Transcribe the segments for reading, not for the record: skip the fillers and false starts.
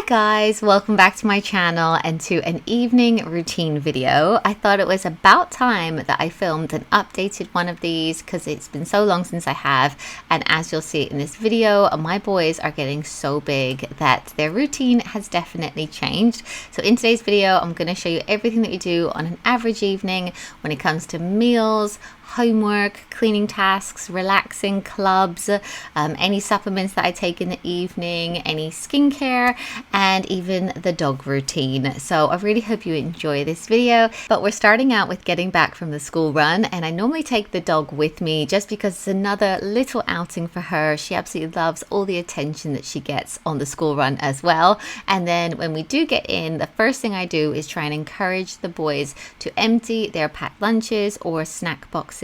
Hi guys, welcome back to my channel and to an evening routine video. I thought it was about time that I filmed an updated one of these because it's been so long since I have, and as you'll see in this video, my boys are getting so big that their routine has definitely changed. So in today's video, I'm going to show you everything that we do on an average evening when it comes to meals, homework, cleaning tasks, relaxing clubs, any supplements that I take in the evening, any skincare, and even the dog routine. So I really hope you enjoy this video. But we're starting out with getting back from the school run, and I normally take the dog with me just because it's another little outing for her. She absolutely loves all the attention that she gets on the school run as well. And then when we do get in, the first thing I do is try and encourage the boys to empty their packed lunches or snack boxes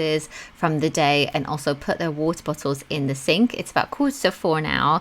from the day, and also put their water bottles in the sink. It's about 3:45 now,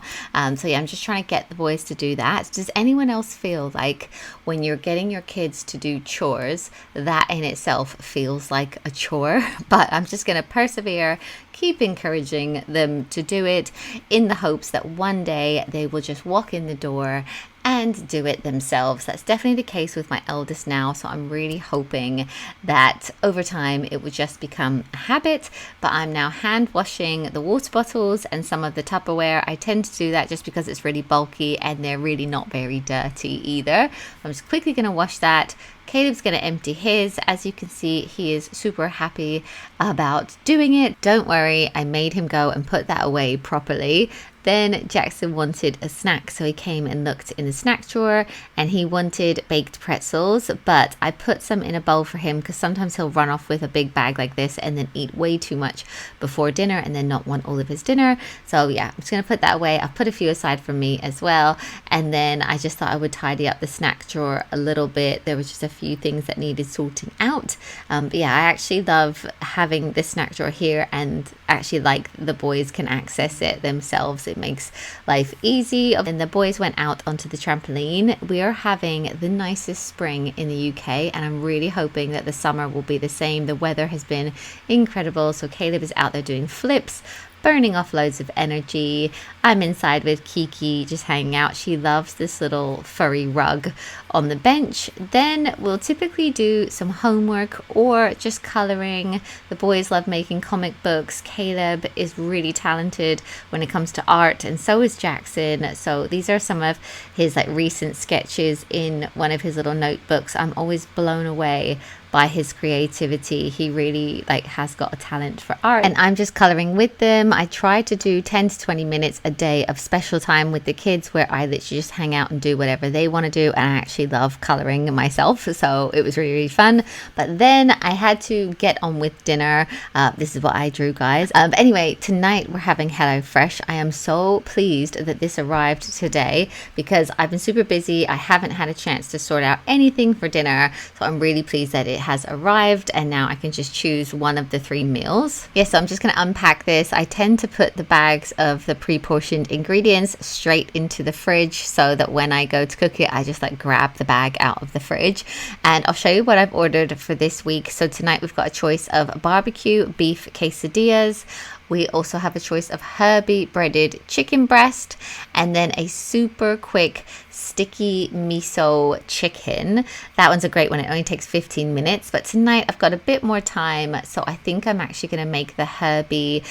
so yeah, I'm just trying to get the boys to do that. Does anyone else feel like when you're getting your kids to do chores, that in itself feels like a chore? But I'm just going to persevere, keep encouraging them to do it in the hopes that one day they will just walk in the door and do it themselves. That's definitely the case with my eldest now, so I'm really hoping that over time it will just become a habit. But I'm now hand washing the water bottles and some of the Tupperware. I tend to do that just because it's really bulky and they're really not very dirty either. I'm just quickly going to wash that. Caleb's going to empty his. As you can see, he is super happy about doing it. Don't worry, I made him go and put that away properly. Then Jackson wanted a snack, so he came and looked in the snack drawer and he wanted baked pretzels, but I put some in a bowl for him because sometimes he'll run off with a big bag like this and then eat way too much before dinner and then not want all of his dinner. So yeah, I'm just going to put that away. I'll put a few aside for me as well, and then I just thought I would tidy up the snack drawer a little bit. There was just a few things that needed sorting out, but yeah, I actually love having this snack drawer here, and actually like the boys can access it themselves. It makes life easy. And the boys went out onto the trampoline. We are having the nicest spring in the UK, and I'm really hoping that the summer will be the same. The weather has been incredible, so Caleb is out there doing flips, burning off loads of energy. I'm inside with Kiki just hanging out. She loves this little furry rug on the bench. Then we'll typically do some homework or just coloring. The boys love making comic books. Caleb is really talented when it comes to art, and so is Jackson. So these are some of his recent sketches in one of his little notebooks. I'm always blown away by his creativity. He really has got a talent for art, and I'm just coloring with them. I try to do 10 to 20 minutes a day of special time with the kids where I literally just hang out and do whatever they want to do, and I actually love coloring myself, so it was really, really fun. But then I had to get on with dinner. This is what I drew, guys. But anyway, tonight we're having HelloFresh. I am so pleased that this arrived today because I've been super busy. I haven't had a chance to sort out anything for dinner, so I'm really pleased that it has arrived, and now I can just choose one of the 3 meals. Yes, so I'm just going to unpack this. I tend to put the bags of the pre-portioned ingredients straight into the fridge so that when I go to cook it, I just grab the bag out of the fridge. And I'll show you what I've ordered for this week. So tonight we've got a choice of barbecue beef quesadillas. We also have a choice of herby breaded chicken breast, and then a super quick sticky miso chicken. That one's a great one. It only takes 15 minutes, but tonight I've got a bit more time, so I think I'm actually going to make the herby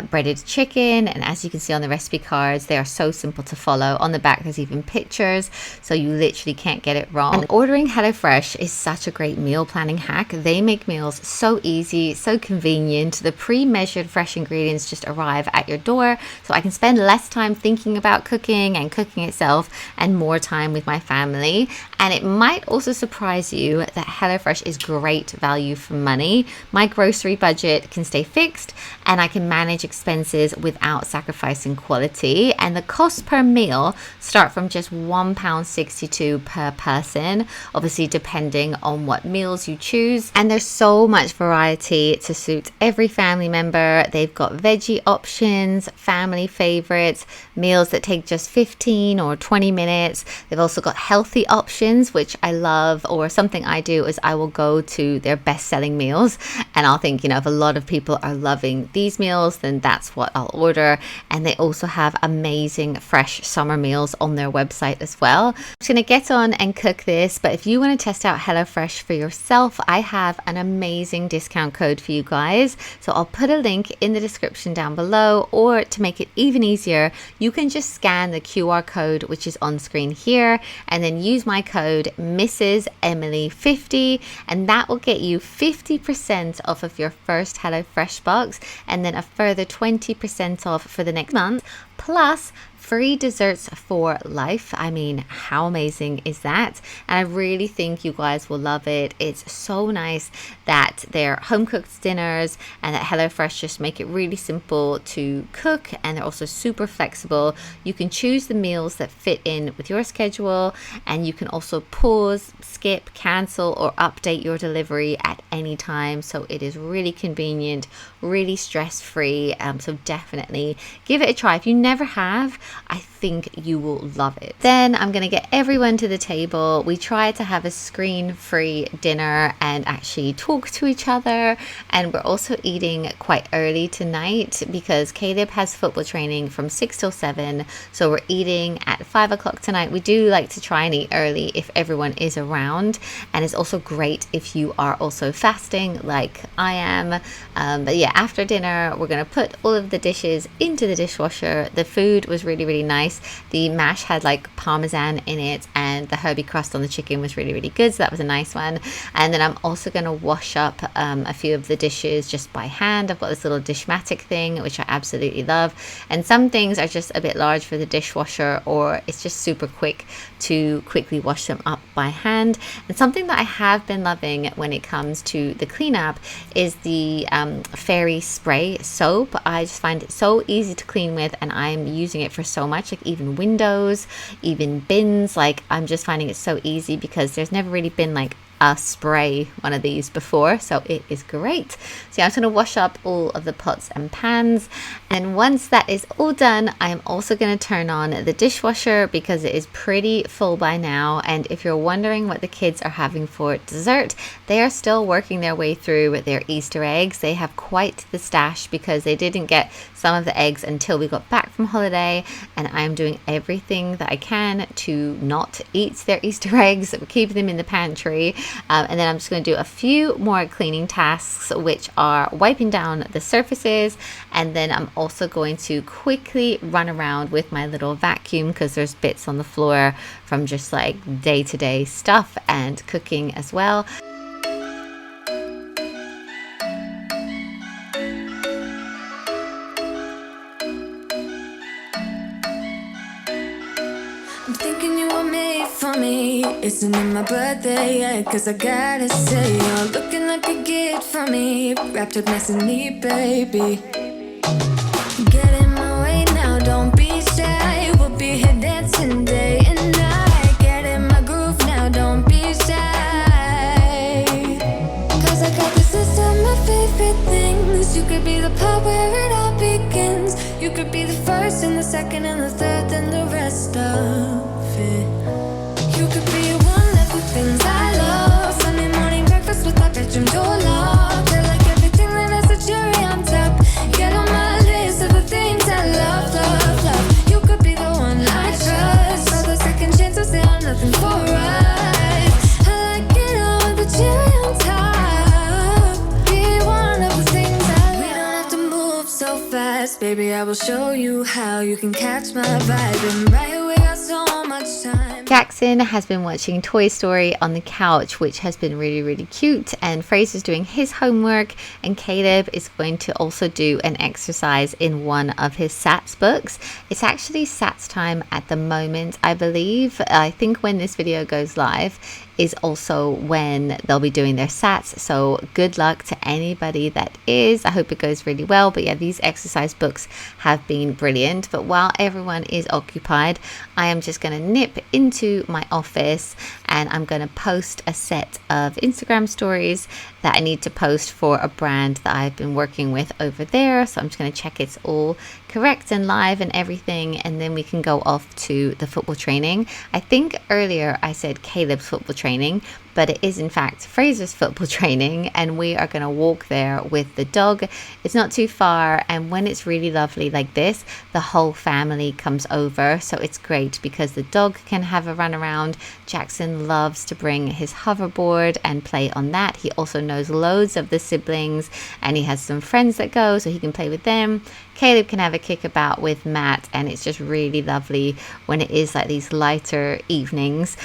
breaded chicken. And as you can see on the recipe cards, they are so simple to follow. On the back there's even pictures, so you literally can't get it wrong. And ordering HelloFresh is such a great meal planning hack. They make meals so easy, so convenient. The pre-measured fresh ingredients just arrive at your door, so I can spend less time thinking about cooking and cooking itself and more time with my family. And it might also surprise you that HelloFresh is great value for money. My grocery budget can stay fixed, and I can manage expenses without sacrificing quality. And the cost per meal start from just £1.62 per person, obviously depending on what meals you choose. And there's so much variety to suit every family member. They've got veggie options, family favorites, meals that take just 15 or 20 minutes. They've also got healthy options, which I love, or something I do is I will go to their best-selling meals and I'll think, if a lot of people are loving these meals, then that's what I'll order. And they also have amazing fresh summer meals on their website as well. I'm just going to get on and cook this, but if you want to test out HelloFresh for yourself, I have an amazing discount code for you guys. So I'll put a link in the description down below, or to make it even easier, you can just scan the QR code which is on screen here and then use my code Mrs. Emily 50, and that will get you 50% off of your first HelloFresh box and then a further 20% off for the next month, plus free desserts for life. I mean, how amazing is that? And I really think you guys will love it. It's so nice that they're home cooked dinners and that HelloFresh just make it really simple to cook, and they're also super flexible. You can choose the meals that fit in with your schedule, and you can also pause, skip, cancel, or update your delivery at any time. So it is really convenient, really stress-free. So definitely give it a try. If you never have, I think you will love it. Then I'm going to get everyone to the table. We try to have a screen-free dinner and actually talk to each other. And we're also eating quite early tonight because Caleb has football training from 6 till 7. So we're eating at 5 o'clock tonight. We do like to try and eat early if everyone is around. And it's also great if you are also fasting like I am. But yeah, after dinner, we're going to put all of the dishes into the dishwasher. The food was really nice. The mash had like parmesan in it, and the herby crust on the chicken was really good, so that was a nice one. And then I'm also going to wash up a few of the dishes just by hand. I've got this little Dishmatic thing which I absolutely love, and some things are just a bit large for the dishwasher, or it's just super quick to quickly wash them up by hand. And something that I have been loving when it comes to the cleanup is the fairy spray soap. I just find it so easy to clean with, and I'm using it for so much, like even windows, even bins. Like I'm just finding it so easy because there's never really been like a spray one of these before, so it is great. So yeah, I'm just going to wash up all of the pots and pans, and once that is all done, I am also going to turn on the dishwasher because it is pretty full by now. And if you're wondering what the kids are having for dessert, they are still working their way through their Easter eggs. They have quite the stash because they didn't get some of the eggs until we got back from holiday, and I'm doing everything that I can to not eat their Easter eggs, keep them in the pantry. And then I'm just going to do a few more cleaning tasks, which are wiping down the surfaces, and then I'm also going to quickly run around with my little vacuum because there's bits on the floor from just like day-to-day stuff and cooking as well. Isn't it my birthday yet? Cause I gotta say, you're looking like a gift for me, wrapped up nice and neat, baby. Get in my way now, don't be shy. We'll be here dancing day and night. Get in my groove now, don't be shy. Cause I got this list of my favorite things. You could be the part where it all begins. You could be the first and the second and the third and the rest of it. You could be one of the things I love. Sunday morning breakfast with our bedroom door locked. I like everything that has a cherry on top. Get on my list of the things I love. You could be the one I trust. All the second chances, they are nothing for us. I like it all with the cherry on top. Be one of the things I love. We don't have to move so fast, baby, I will show you how. You can catch my vibe, and right away we got so much time. Jackson has been watching Toy Story on the couch, which has been really cute, and Fraser's doing his homework, and Caleb is going to also do an exercise in one of his SATs books. It's actually SATs time at the moment, I believe. I think when this video goes live is also when they'll be doing their SATs, so good luck to anybody that is. I hope it goes really well. But yeah, these exercise books have been brilliant. But while everyone is occupied, I am just going to nip into to my office and I'm going to post a set of Instagram stories that I need to post for a brand that I've been working with over there. So I'm just going to check it's all correct and live and everything, and then we can go off to the football training. I think earlier I said Caleb's football training, but it is in fact Fraser's football training, and we are going to walk there with the dog. It's not too far, and when it's really lovely like this, the whole family comes over, so it's great because the dog can have a run around. Jackson loves to bring his hoverboard and play on that. He also knows loads of the siblings, and he has some friends that go, so he can play with them. Caleb can have a kickabout with Matt, and it's just really lovely when it is like these lighter evenings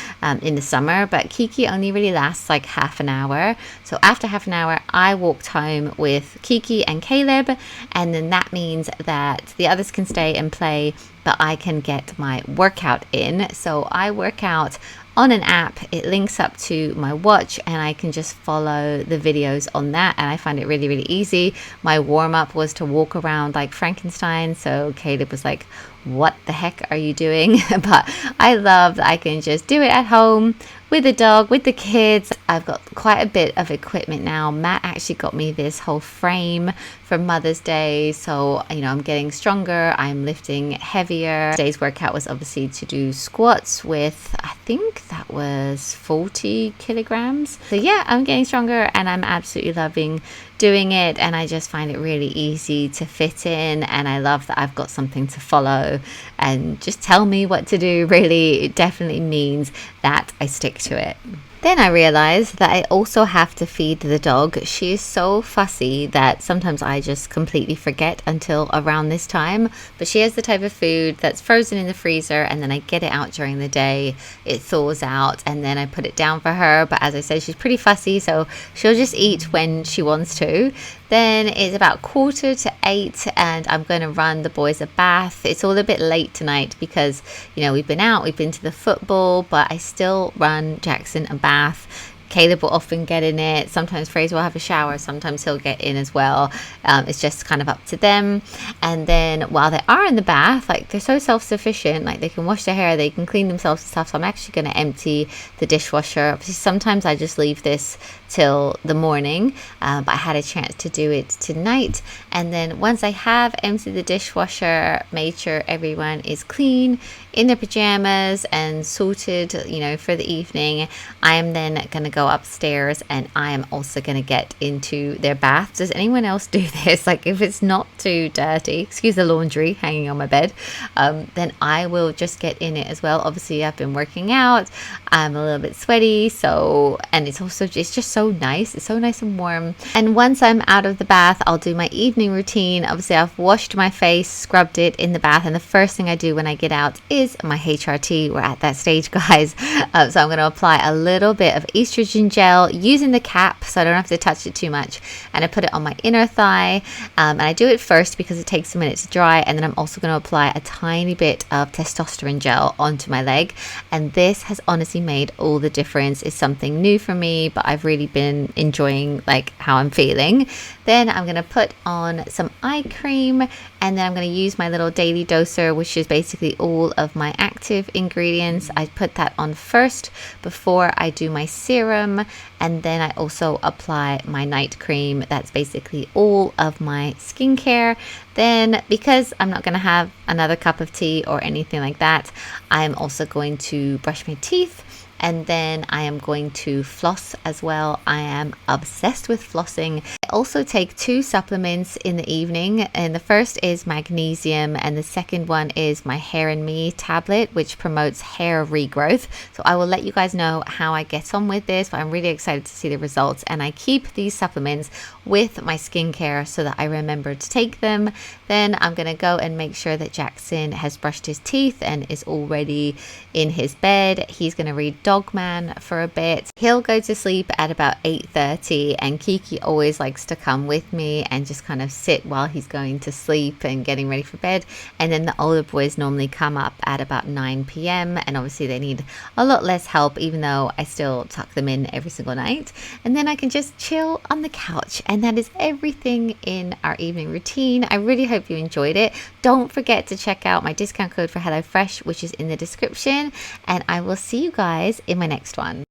in the summer. But Kiki only really lasts like half an hour. So after half an hour, I walked home with Kiki and Caleb, and then that means that the others can stay and play, but I can get my workout in. So I work out on an app. It links up to my watch, and I can just follow the videos on that, and I find it really, really easy. My warm-up was to walk around like Frankenstein, so Caleb was like, what the heck are you doing? But I love that I can just do it at home with the dog, with the kids. I've got quite a bit of equipment now. Matt actually got me this whole frame for Mother's Day, so I'm getting stronger, I'm lifting heavier. Today's workout was obviously to do squats with, I think that was 40 kilograms. So yeah, I'm getting stronger and I'm absolutely loving doing it, and I just find it really easy to fit in, and I love that I've got something to follow and just tell me what to do. Really, it definitely means that I stick to it. Then I realized that I also have to feed the dog. She is so fussy that sometimes I just completely forget until around this time. But she has the type of food that's frozen in the freezer, and then I get it out during the day. It thaws out, and then I put it down for her. But as I said, she's pretty fussy, so she'll just eat when she wants to. Then it's about 7:45 and I'm going to run the boys a bath. It's all a bit late tonight because, we've been out, we've been to the football, but I still run Jackson a bath. Caleb will often get in it. Sometimes Fraser will have a shower. Sometimes he'll get in as well. It's just kind of up to them. And then while they are in the bath, they're so self-sufficient. They can wash their hair, they can clean themselves and stuff. So I'm actually going to empty the dishwasher. Sometimes I just leave this till the morning, but I had a chance to do it tonight. And then once I have emptied the dishwasher, made sure everyone is clean in their pajamas and sorted, for the evening, I am then going to go upstairs and I am also going to get into their bath. Does anyone else do this? If it's not too dirty, excuse the laundry hanging on my bed, then I will just get in it as well. Obviously I've been working out, I'm a little bit sweaty, and it's just so nice. It's so nice and warm. And once I'm out of the bath, I'll do my evening routine. Obviously I've washed my face, scrubbed it in the bath, and the first thing I do when I get out is my HRT. We're at that stage, guys. So I'm going to apply a little bit of estrogen gel using the cap so I don't have to touch it too much, and I put it on my inner thigh, and I do it first because it takes a minute to dry, and then I'm also going to apply a tiny bit of testosterone gel onto my leg, and this has honestly made all the difference. It's something new for me, but I've really been enjoying how I'm feeling. Then I'm going to put on some eye cream, and then I'm going to use my little daily doser, which is basically all of my active ingredients. I put that on first before I do my serum, and then I also apply my night cream. That's basically all of my skincare. Then, because I'm not going to have another cup of tea or anything like that, I'm also going to brush my teeth, and then I am going to floss as well. I am obsessed with flossing. I also take 2 supplements in the evening, and the first is magnesium, and the second one is my Hair and Me tablet, which promotes hair regrowth. So I will let you guys know how I get on with this, but I'm really excited to see the results, and I keep these supplements with my skincare so that I remember to take them. Then I'm going to go and make sure that Jackson has brushed his teeth and is already in his bed. He's going to read Dogman for a bit. He'll go to sleep at about 8:30, and Kiki always likes likes to come with me and just kind of sit while he's going to sleep and getting ready for bed. And then the older boys normally come up at about 9 p.m. and obviously they need a lot less help, even though I still tuck them in every single night. And then I can just chill on the couch, and that is everything in our evening routine. I really hope you enjoyed it. Don't forget to check out my discount code for HelloFresh, which is in the description, and I will see you guys in my next one.